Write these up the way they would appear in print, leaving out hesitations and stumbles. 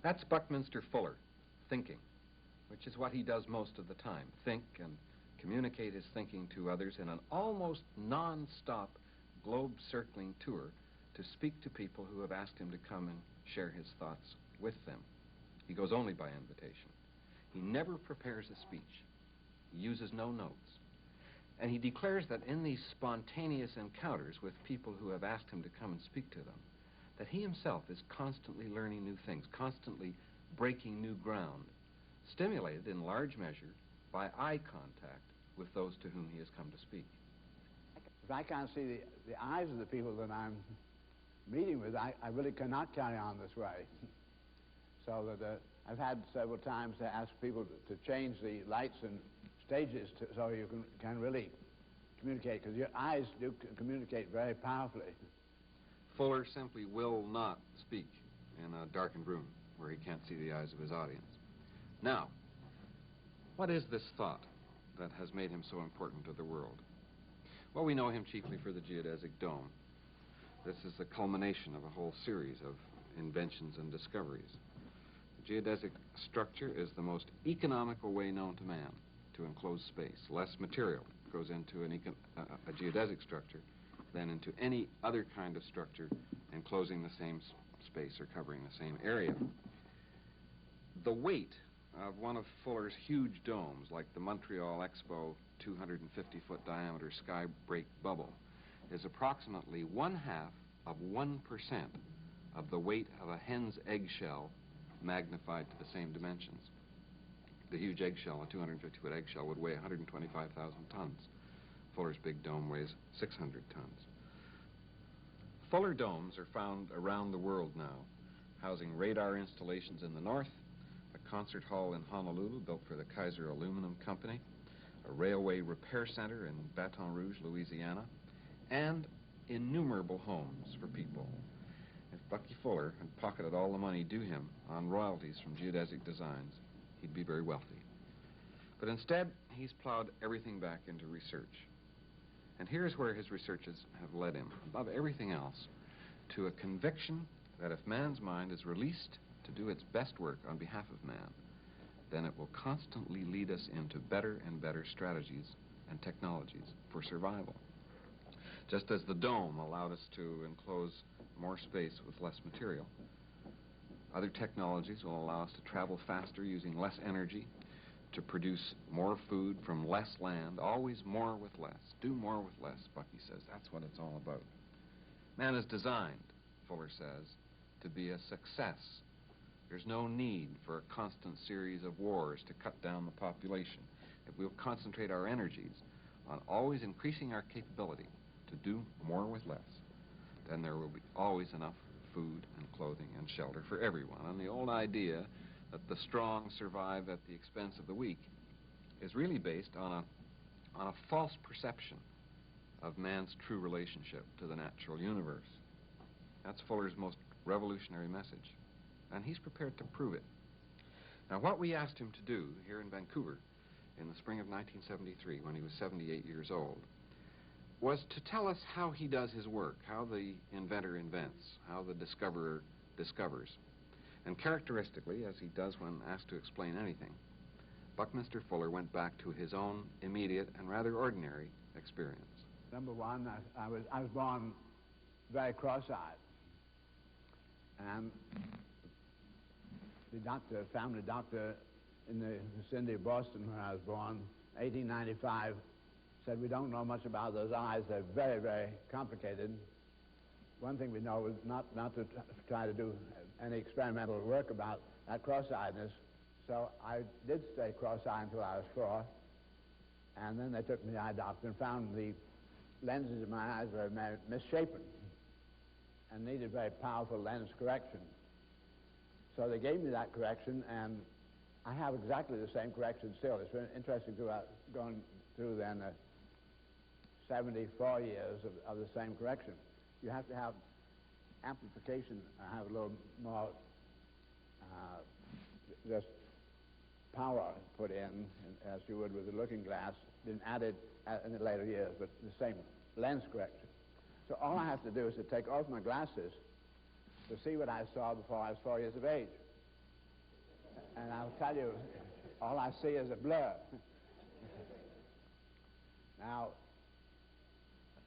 That's Buckminster Fuller, thinking, which is what he does most of the time, think and communicate his thinking to others in an almost non-stop globe-circling tour to speak to people who have asked him to come and share his thoughts with them. He goes only by invitation. He never prepares a speech. He uses no notes. And he declares that in these spontaneous encounters with people who have asked him to come and speak to them, that he himself is constantly learning new things, constantly breaking new ground, stimulated in large measure by eye contact with those to whom he has come to speak. If I can't see the eyes of the people that I'm meeting with, I really cannot carry on this way. So that I've had several times to ask people to change the lights and stages so you can really communicate, because your eyes do communicate very powerfully. Fuller simply will not speak in a darkened room where he can't see the eyes of his audience. Now, what is this thought that has made him so important to the world? Well, we know him chiefly for the geodesic dome. This is the culmination of a whole series of inventions and discoveries. The geodesic structure is the most economical way known to man to enclose space. Less material goes into a geodesic structure than into any other kind of structure enclosing the same space or covering the same area. The weight of one of Fuller's huge domes, like the Montreal Expo 250-foot diameter sky break bubble, is approximately 1/2 of 1% of the weight of a hen's eggshell magnified to the same dimensions. The huge eggshell, a 250-foot eggshell, would weigh 125,000 tons. Fuller's big dome weighs 600 tons. Fuller domes are found around the world now, housing radar installations in the north, a concert hall in Honolulu built for the Kaiser Aluminum Company, a railway repair center in Baton Rouge, Louisiana, and innumerable homes for people. If Bucky Fuller had pocketed all the money due him on royalties from geodesic designs, he'd be very wealthy. But instead, he's plowed everything back into research. And here's where his researches have led him, above everything else, to a conviction that if man's mind is released to do its best work on behalf of man, then it will constantly lead us into better and better strategies and technologies for survival. Just as the dome allowed us to enclose more space with less material, other technologies will allow us to travel faster using less energy, to produce more food from less land, always more with less. Do more with less, Bucky says. That's what it's all about. Man is designed, Fuller says, to be a success. There's no need for a constant series of wars to cut down the population. If we'll concentrate our energies on always increasing our capability to do more with less, then there will be always enough food and clothing and shelter for everyone. And the old idea that the strong survive at the expense of the weak is really based on a false perception of man's true relationship to the natural universe. That's Fuller's most revolutionary message, and he's prepared to prove it. Now, what we asked him to do here in Vancouver in the spring of 1973, when he was 78 years old, was to tell us how he does his work, how the inventor invents, how the discoverer discovers. And characteristically, as he does when asked to explain anything, Buckminster Fuller went back to his own immediate and rather ordinary experience. Number one, I was born very cross-eyed. And the family doctor in the vicinity of Boston, where I was born, 1895, said, "We don't know much about those eyes. They're very, very complicated. One thing we know is not to try to do any experimental work about that cross-eyedness." So I did stay cross-eyed until I was 4. And then they took me to the eye doctor and found the lenses in my eyes were misshapen and needed very powerful lens correction. So they gave me that correction, and I have exactly the same correction still. It's very interesting to going through then 74 years of the same correction. You have to have amplification, have a little more just power put in, as you would with a looking glass, been added in the later years, but the same lens correction. So all I have to do is to take off my glasses to see what I saw before I was 4 years of age. And I'll tell you, all I see is a blur. Now,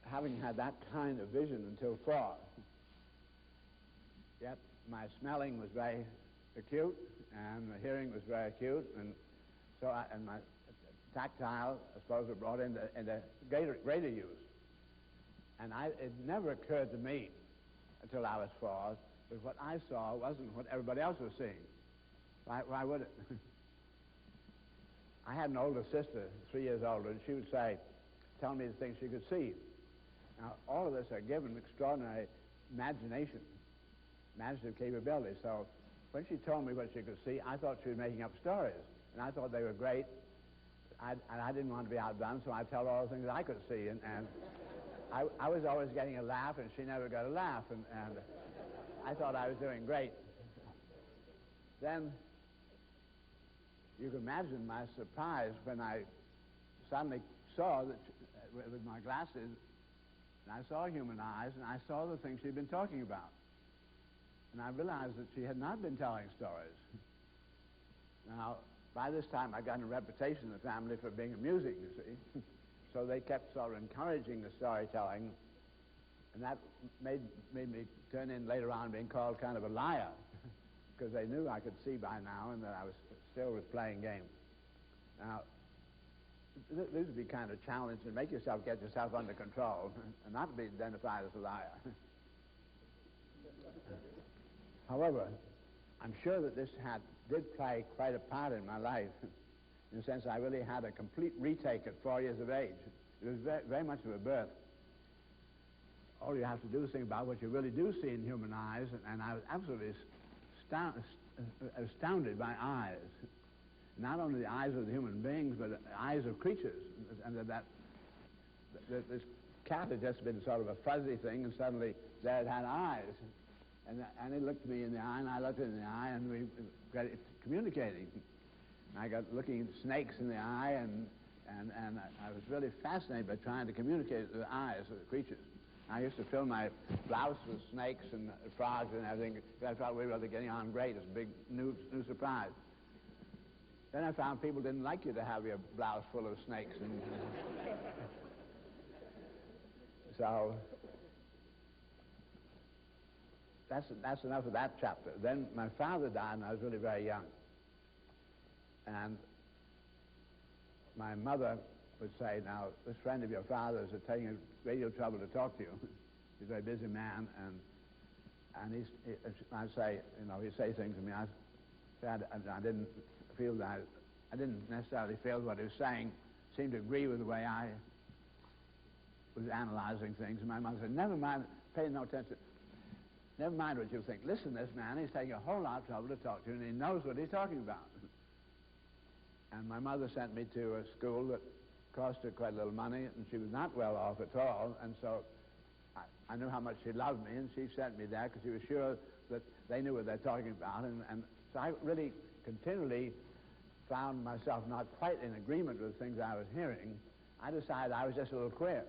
having had that kind of vision until 4, yet my smelling was very acute, and the hearing was very acute, and so and my tactile, I suppose, were brought into greater use. And it never occurred to me until I was 4 that what I saw wasn't what everybody else was seeing. Why would it? I had an older sister, 3 years older, and she would say, tell me the things she could see. Now, all of us are given extraordinary imagination, imaginative capability. So when she told me what she could see, I thought she was making up stories, and I thought they were great. I didn't want to be outdone, so I'd tell her all the things I could see, and I was always getting a laugh, and she never got a laugh, and I thought I was doing great. Then you can imagine my surprise when I suddenly saw that with my glasses, and I saw human eyes, and I saw the things she'd been talking about. And I realized that she had not been telling stories. Now, by this time, I'd gotten a reputation in the family for being amusing, you see. So they kept sort of encouraging the storytelling, and that made me turn in later on being called kind of a liar, because they knew I could see by now and that I was still playing games. Now, this would be kind of a challenge to get yourself under control and not be identified as a liar. However, I'm sure that this did play quite a part in my life, in the sense I really had a complete retake at 4 years of age. It was very, very much of a birth. All you have to do is think about what you really do see in human eyes, and I was absolutely astounded by eyes. Not only the eyes of the human beings, but the eyes of creatures. And this cat had just been sort of a fuzzy thing, and suddenly there it had eyes. And it looked me in the eye, and I looked it in the eye, and we got communicating. And I got looking at snakes in the eye, and I was really fascinated by trying to communicate with the eyes of the creatures. I used to fill my blouse with snakes and frogs and everything. I thought we were really getting on great. It was a big new surprise. Then I found people didn't like you to have your blouse full of snakes. And so that's enough of that chapter. Then my father died, and I was really very young. And my mother would say, now, this friend of your father's is taking a great deal of trouble to talk to you. He's a very busy man, and I'd say, he'd say things to me. I didn't feel that. I didn't necessarily feel what he was saying seemed to agree with the way I was analyzing things. And my mother said, never mind, pay no attention. Never mind what you think. Listen to this man. He's taking a whole lot of trouble to talk to you, and he knows what he's talking about. And my mother sent me to a school that cost her quite a little money, and she was not well off at all. And so I knew how much she loved me, and she sent me there because she was sure that they knew what they're talking about. And so I really continually found myself not quite in agreement with the things I was hearing. I decided I was just a little queer.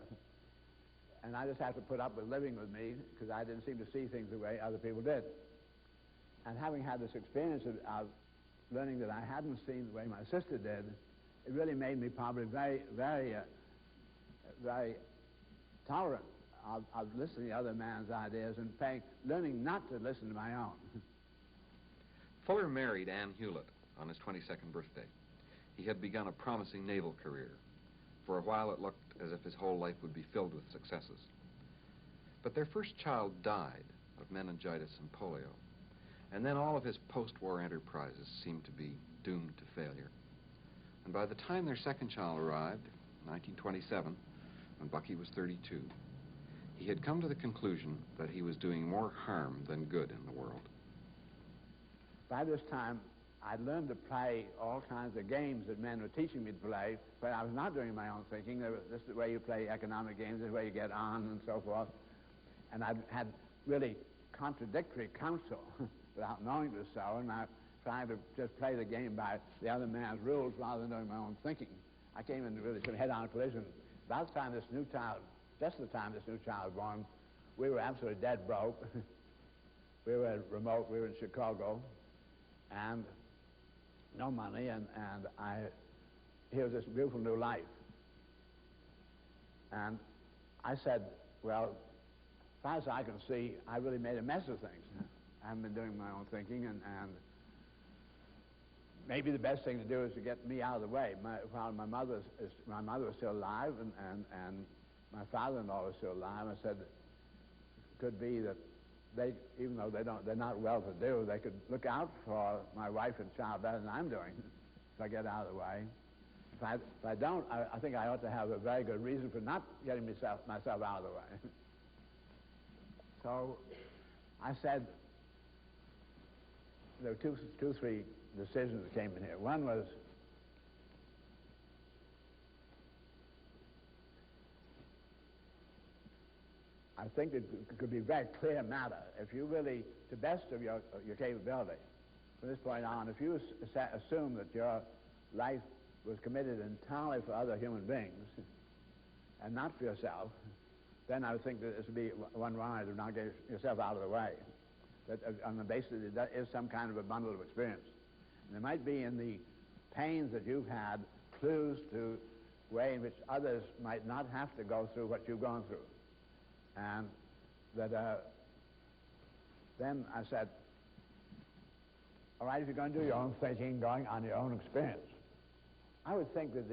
And I just had to put up with living with me because I didn't seem to see things the way other people did. And having had this experience of learning that I hadn't seen the way my sister did, it really made me probably very, very, very tolerant of listening to other man's ideas and learning not to listen to my own. Fuller married Anne Hewlett on his 22nd birthday. He had begun a promising naval career. For a while it looked as if his whole life would be filled with successes. But their first child died of meningitis and polio, and then all of his post-war enterprises seemed to be doomed to failure. And by the time their second child arrived, in 1927, when Bucky was 32, he had come to the conclusion that he was doing more harm than good in the world. By this time, I'd learned to play all kinds of games that men were teaching me to play, but I was not doing my own thinking. This is the way you play economic games, this is the way you get on, and so forth. And I had really contradictory counsel without knowing it was so, and I tried to just play the game by the other man's rules rather than doing my own thinking. I came into really some head-on collision. About the time this new child, just the time this new child was born, we were absolutely dead broke. We were remote, we were in Chicago, and no money, and here's this beautiful new life. And I said, well, as far as I can see, I really made a mess of things. I haven't been doing my own thinking, and maybe the best thing to do is to get me out of the way. While my mother was still alive, and my father-in-law was still alive, I said it could be that they, even though they're not well-to-do, they could look out for my wife and child better than I'm doing if I get out of the way. If I don't, I think I ought to have a very good reason for not getting myself out of the way. So I said, there were three decisions that came in here. One was, I think it could be a very clear matter if you really, to the best of your capability, from this point on, if you assume that your life was committed entirely for other human beings and not for yourself, then I would think that this would be one way to not get yourself out of the way. That on the basis that there is some kind of a bundle of experience. And there might be in the pains that you've had clues to the way in which others might not have to go through what you've gone through. And that then I said, all right, if you're going to do your own thinking, going on your own experience, I would think that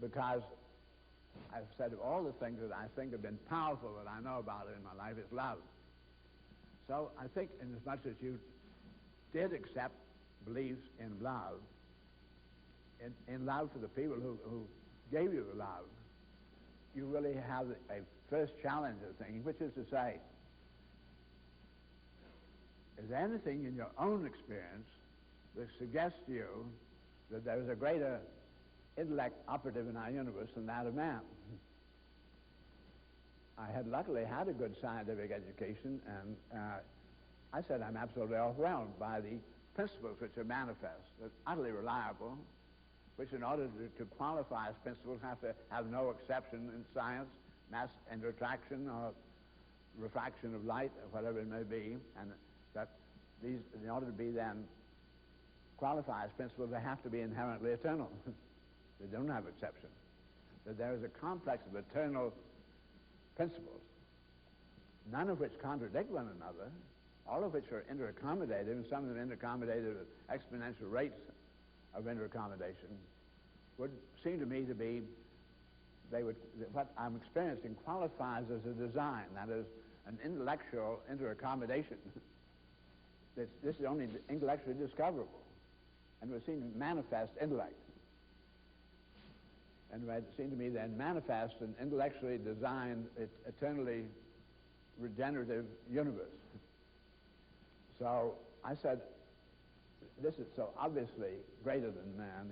because I've said of all the things that I think have been powerful that I know about it in my life is love. So I think in as much as you did accept beliefs in love, in love for the people who gave you the love, you really have a first challenge of thinking, which is to say, is there anything in your own experience that suggests to you that there is a greater intellect operative in our universe than that of man? I had luckily had a good scientific education, and I said I'm absolutely overwhelmed by the principles which are manifest, that are utterly reliable, which in order to qualify as principles have to have no exception in science, mass and attraction or refraction of light, or whatever it may be, and that these, in order to be then qualified as principles, they have to be inherently eternal. They don't have exception. That there is a complex of eternal principles, none of which contradict one another, all of which are interaccommodated, and some of them interaccommodated at exponential rates of interaccommodation, would seem to me to be, what I'm experiencing qualifies as a design, that is, an intellectual interaccommodation. This is only intellectually discoverable, and it would seem to manifest intellect. And it seemed to me then manifest an intellectually designed, eternally regenerative universe. So I said, this is so obviously greater than man,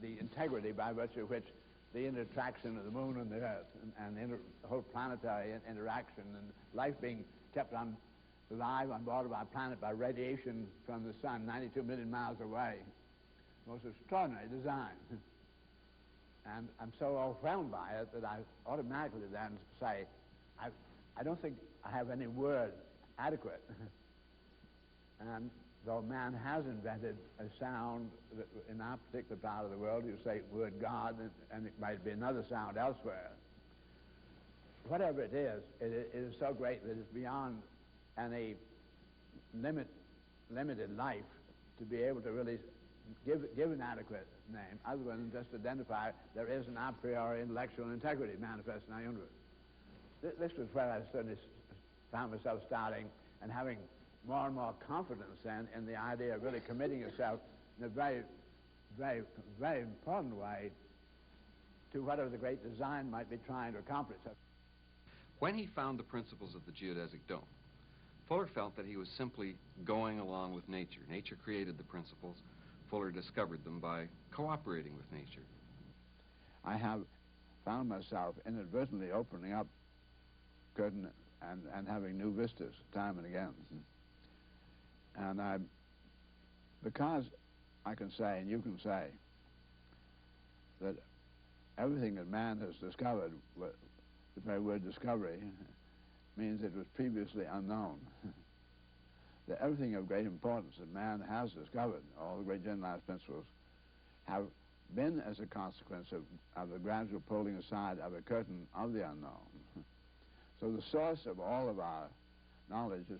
the integrity by virtue of which the interaction of the moon and the earth, and the whole planetary interaction, and life being kept alive on board of our planet by radiation from the sun 92 million miles away. Most extraordinary design. And I'm so overwhelmed by it that I automatically then say, I don't think I have any word adequate. And though man has invented a sound that in our particular part of the world, you say word God, and it might be another sound elsewhere. Whatever it is so great that it's beyond any limited life to be able to really give an adequate name, other than just identify there is an a priori intellectual integrity manifest in our universe. This was where I certainly found myself starting and having more and more confidence then in the idea of really committing yourself in a very, very, very important way to whatever the great design might be trying to accomplish. When he found the principles of the geodesic dome, Fuller felt that he was simply going along with nature. Nature created the principles. Fuller discovered them by cooperating with nature. I have found myself inadvertently opening up curtain and having new vistas time and again. And because I can say, and you can say, that everything that man has discovered, the very word discovery, means it was previously unknown. that everything of great importance that man has discovered, all the great generalized principles, have been as a consequence of the gradual pulling aside of a curtain of the unknown. So the source of all of our knowledge is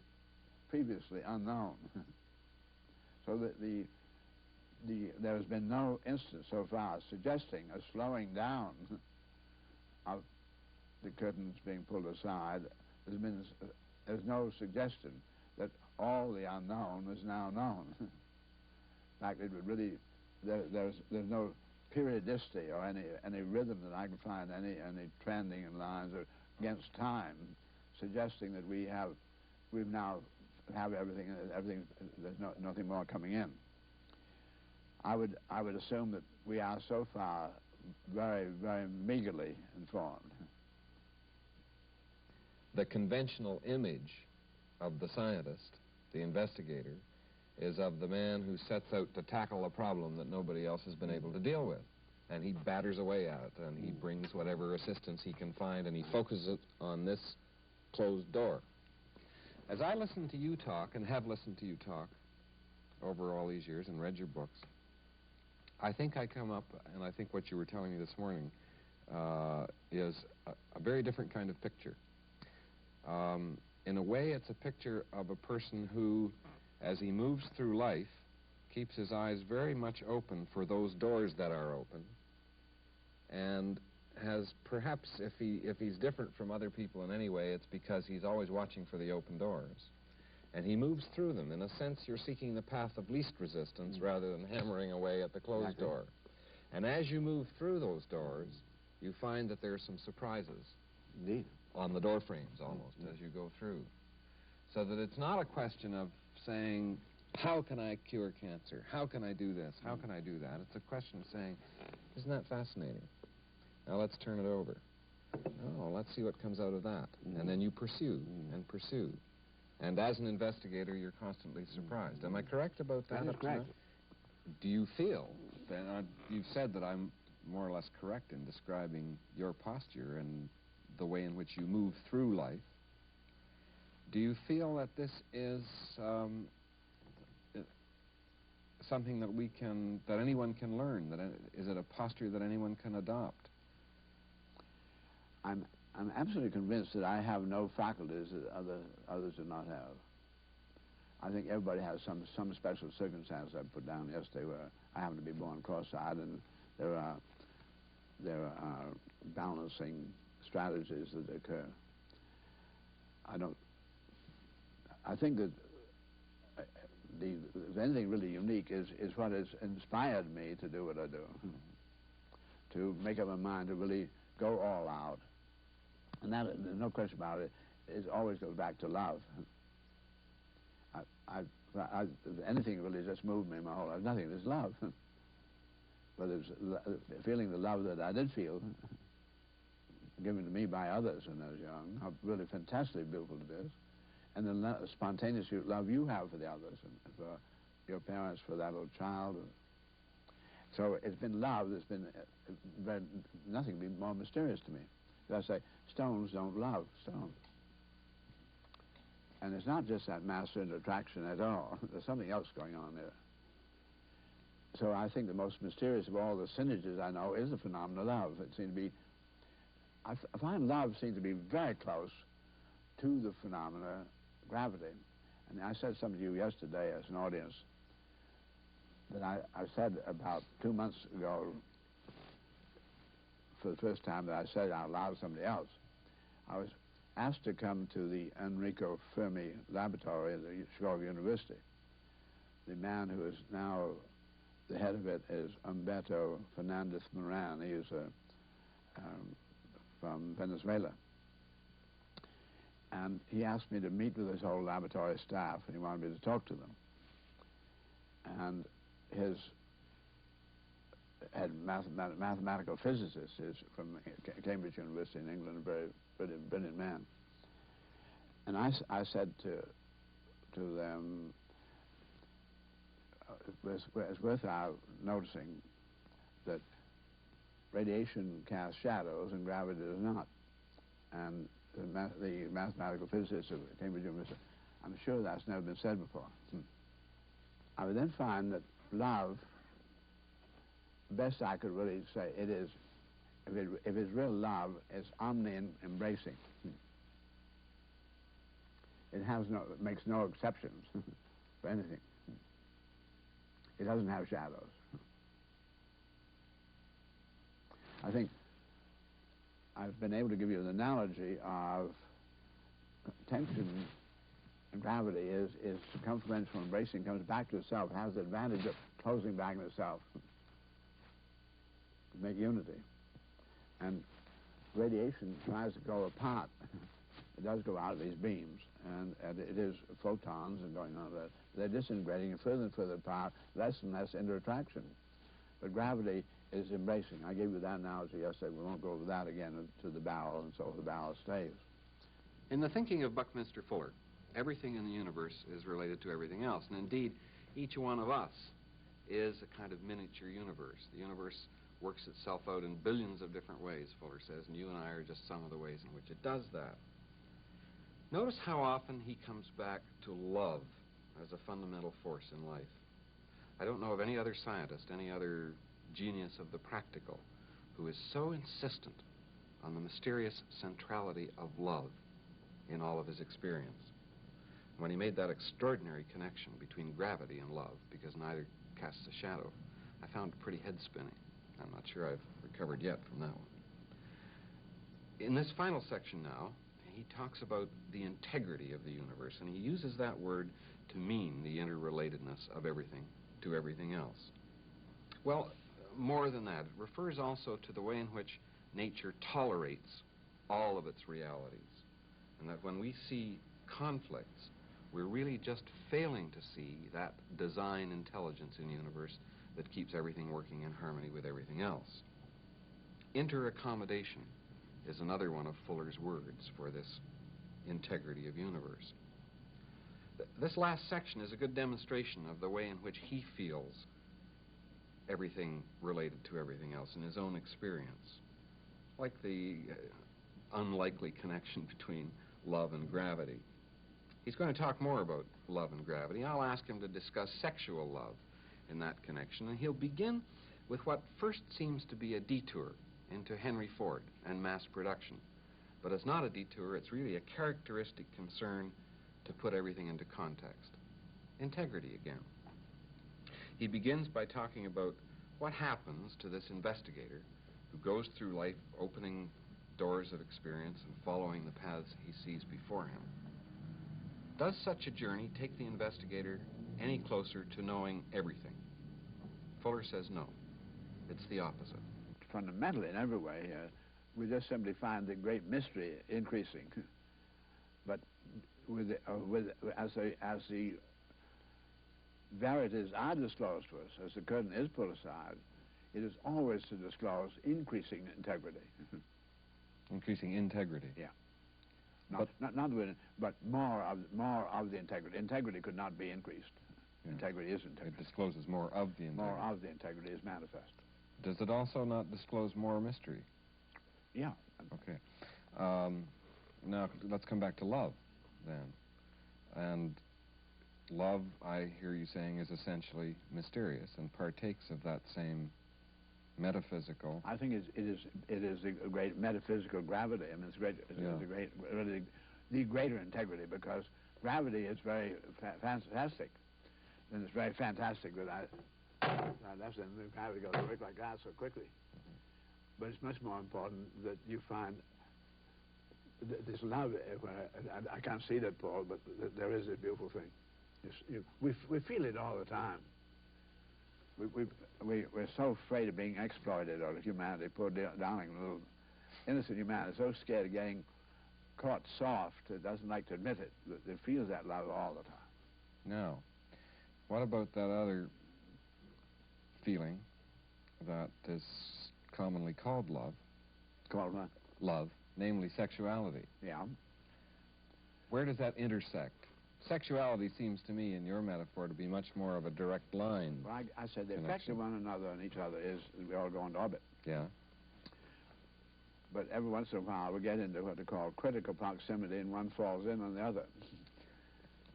previously unknown. So that there has been no instance so far suggesting a slowing down of the curtains being pulled aside. There's no suggestion that all the unknown is now known. In fact, it would really, there's no periodicity or any rhythm that I can find, any trending in lines or against time, suggesting that we now have everything. There's nothing more coming in. I would assume that we are so far very, very meagerly informed. The conventional image of the scientist, the investigator, is of the man who sets out to tackle a problem that nobody else has been able to deal with. And he batters away at it, and he brings whatever assistance he can find, and he focuses it on this closed door. As I listen to you talk, and have listened to you talk over all these years and read your books, I think I come up, and I think what you were telling me this morning is a very different kind of picture. In a way, it's a picture of a person who, as he moves through life, keeps his eyes very much open for those doors that are open, and has perhaps, if he's different from other people in any way, it's because he's always watching for the open doors. And he moves through them. In a sense, you're seeking the path of least resistance rather than hammering away at the closed door. And as you move through those doors, you find that there are some surprises. Indeed. On the door frames, almost, as you go through. So that it's not a question of saying, how can I cure cancer? How can I do this? How can I do that? It's a question of saying, isn't that fascinating? Now let's turn it over. Oh, let's see what comes out of that. And then you pursue and pursue. And as an investigator, you're constantly surprised. Am I correct about that? That is correct. Do you feel, and you've said that I'm more or less correct in describing your posture and the way in which you move through life, do you feel that this is something that anyone can learn? Is it a posture that anyone can adopt? I'm absolutely convinced that I have no faculties that others do not have. I think everybody has some special circumstance I put down yesterday where I happen to be born cross-eyed, and there are balancing strategies that occur. I think that if anything really unique is what has inspired me to do what I do. To make up my mind to really go all out. And that, there's no question about it, it always goes back to love. Anything really just moved me my whole life. Nothing, there's love. But it's feeling the love that I did feel, given to me by others when I was young, how really fantastically beautiful it is. And the spontaneous love you have for the others, and for your parents, for that little child. So it's been love that's been, nothing can be more mysterious to me. As I say, stones don't love stones. And it's not just that mass-centered attraction at all. There's something else going on there. So I think the most mysterious of all the synergies I know is the phenomenon of love. It seems to be, I find love seems to be very close to the phenomena of gravity. And I said something to you yesterday as an audience that I said about 2 months ago, for the first time that I said it out loud to somebody else. I was asked to come to the Enrico Fermi laboratory at the Chicago University. The man who is now the head of it is Humberto Fernandez Moran. He is from Venezuela. And he asked me to meet with his whole laboratory staff, and he wanted me to talk to them. And his head mathematical physicist is from Cambridge University in England, a very brilliant man. And I said to them, it's worthwhile noticing that radiation casts shadows and gravity does not. And the mathematical physicist of Cambridge University, I'm sure that's never been said before. I would then find that love, best I could really say, it is, if it's real love, it's omni-embracing. It makes no exceptions for anything. It doesn't have shadows. I think I've been able to give you an analogy of tension and gravity is circumferential embracing, comes back to itself, has the advantage of closing back in itself to make unity. And radiation tries to go apart. It does go out of these beams, and it is photons and going on. They're disintegrating and further apart, less and less interaction. But gravity is embracing. I gave you that analogy yesterday. We won't go over that again to the barrel, and so the barrel stays. In the thinking of Buckminster Fuller, everything in the universe is related to everything else. And indeed, each one of us is a kind of miniature universe. The universe works itself out in billions of different ways, Fuller says, and you and I are just some of the ways in which it does that. Notice how often he comes back to love as a fundamental force in life. I don't know of any other scientist, any other genius of the practical, who is so insistent on the mysterious centrality of love in all of his experience. When he made that extraordinary connection between gravity and love, because neither casts a shadow, I found it pretty head-spinning. I'm not sure I've recovered yet from that one. In this final section now, he talks about the integrity of the universe, and he uses that word to mean the interrelatedness of everything to everything else. Well, more than that, it refers also to the way in which nature tolerates all of its realities, and that when we see conflicts, we're really just failing to see that design intelligence in the universe that keeps everything working in harmony with everything else. Interaccommodation is another one of Fuller's words for this integrity of universe. This last section is a good demonstration of the way in which he feels everything related to everything else in his own experience, like the unlikely connection between love and gravity. He's going to talk more about love and gravity. I'll ask him to discuss sexual love in that connection, and he'll begin with what first seems to be a detour into Henry Ford and mass production. But it's not a detour, it's really a characteristic concern to put everything into context. Integrity again. He begins by talking about what happens to this investigator who goes through life opening doors of experience and following the paths he sees before him. Does such a journey take the investigator any closer to knowing everything? Fuller says no. It's the opposite. Fundamentally, in every way, we just simply find the great mystery increasing. But as the verities are disclosed to us, as the curtain is pulled aside, it is always to disclose increasing integrity. Increasing integrity. Yeah. But more of the integrity. Integrity could not be increased. Yeah. Integrity is integrity. It discloses more of the integrity. More of the integrity is manifest. Does it also not disclose more mystery? Yeah. Okay. Now, let's come back to love, then. And love, I hear you saying, is essentially mysterious and partakes of that same metaphysical. I think it is a great metaphysical gravity. I mean, it's great. Really the greater integrity, because gravity is very fantastic, and it's very fantastic that that's when gravity goes to work like that so quickly. But it's much more important that you find this love. I can't see that, Paul, but there is a beautiful thing. We feel it all the time. We're so afraid of being exploited, or humanity, poor darling little innocent humanity, so scared of getting caught soft, it doesn't like to admit it. It feels that love all the time. Now, what about that other feeling that is commonly called love? Called what? Love, namely sexuality. Yeah. Where does that intersect? Sexuality seems to me, in your metaphor, to be much more of a direct line. Well, I said the effect of one another on each other is we all go into orbit. Yeah. But every once in a while we get into what they call critical proximity, and one falls in on the other.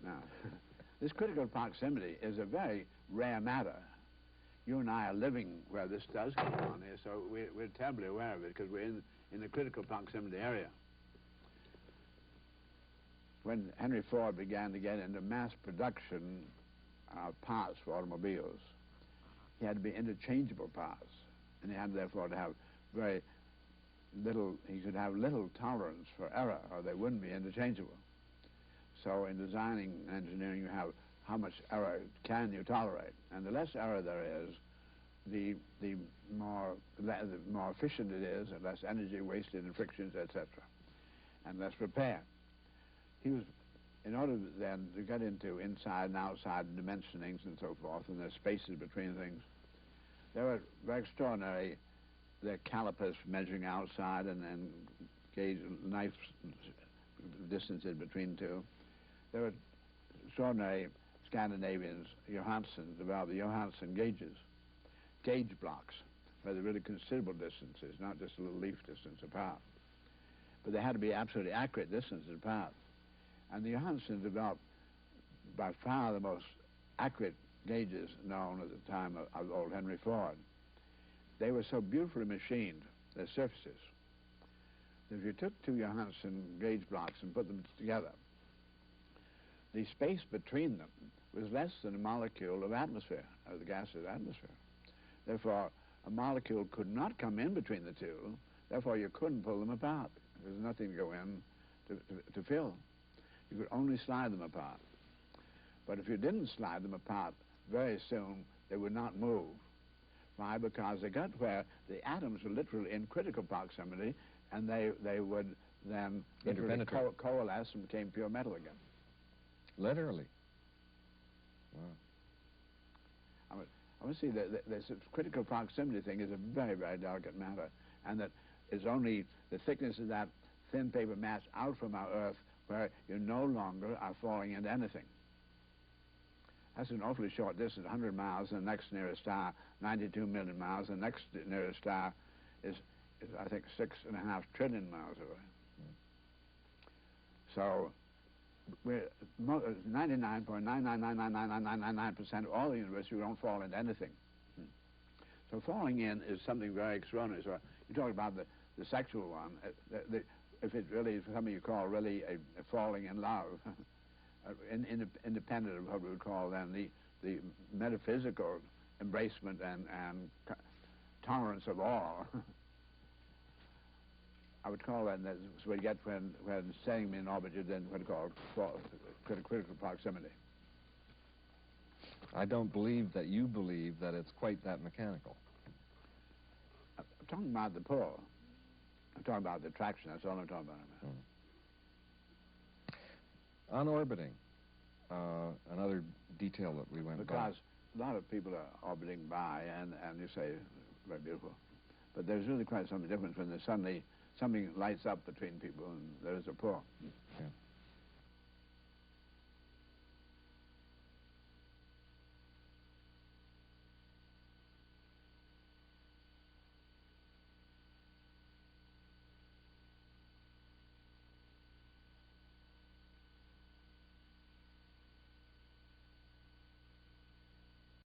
Now, this critical proximity is a very rare matter. You and I are living where this does go on here, so we're terribly aware of it because we're in the critical proximity area. When Henry Ford began to get into mass production of parts for automobiles, he had to be interchangeable parts, and he had therefore to have very little, he should have little tolerance for error, or they wouldn't be interchangeable. So in designing and engineering, you have how much error can you tolerate, and the less error there is, the more efficient it is, and less energy wasted in frictions, etc., and less repair. He was, in order then to get into inside and outside dimensionings and so forth, and there's spaces between things, there were very extraordinary, the calipers measuring outside and gauge knife distances between two. There were extraordinary Scandinavians, Johansen, developed the Johansen gauges, gauge blocks, where they're really considerable distances, not just a little leaf distance apart. But they had to be absolutely accurate distances apart. And the Johansen developed by far the most accurate gauges known at the time of old Henry Ford. They were so beautifully machined, their surfaces, that if you took two Johansen gauge blocks and put them together, the space between them was less than a molecule of atmosphere, of the gaseous atmosphere. Therefore, a molecule could not come in between the two, therefore you couldn't pull them apart. There was nothing to go in to fill. You could only slide them apart. But if you didn't slide them apart, very soon they would not move. Why? Because they got where the atoms were literally in critical proximity, and they would then literally coalesce and became pure metal again. Literally? Wow. I want to see that this critical proximity thing is a very, very delicate matter, and that it's only the thickness of that thin paper mass out from our Earth where you no longer are falling into anything. That's an awfully short distance, 100 miles, and the next nearest star, 92 million miles. The next nearest star is I think, 6.5 trillion miles away. So we're 99.9999999% of all the universe, you don't fall into anything. So falling in is something very extraordinary. So you talk about the sexual one. If it really is something you call really a falling in love, independent of what we would call then the metaphysical embracement and tolerance of all, I would call that, that's what you get when setting in orbit, you then what you call critical proximity. I don't believe that you believe that it's quite that mechanical. I'm talking about the pull. I'm talking about the attraction. That's all I'm talking about. On orbiting, another detail that we went by. Because a lot of people are orbiting by, and you say, very beautiful. But there's really quite some difference when there's suddenly something lights up between people and there's a pull. Yeah.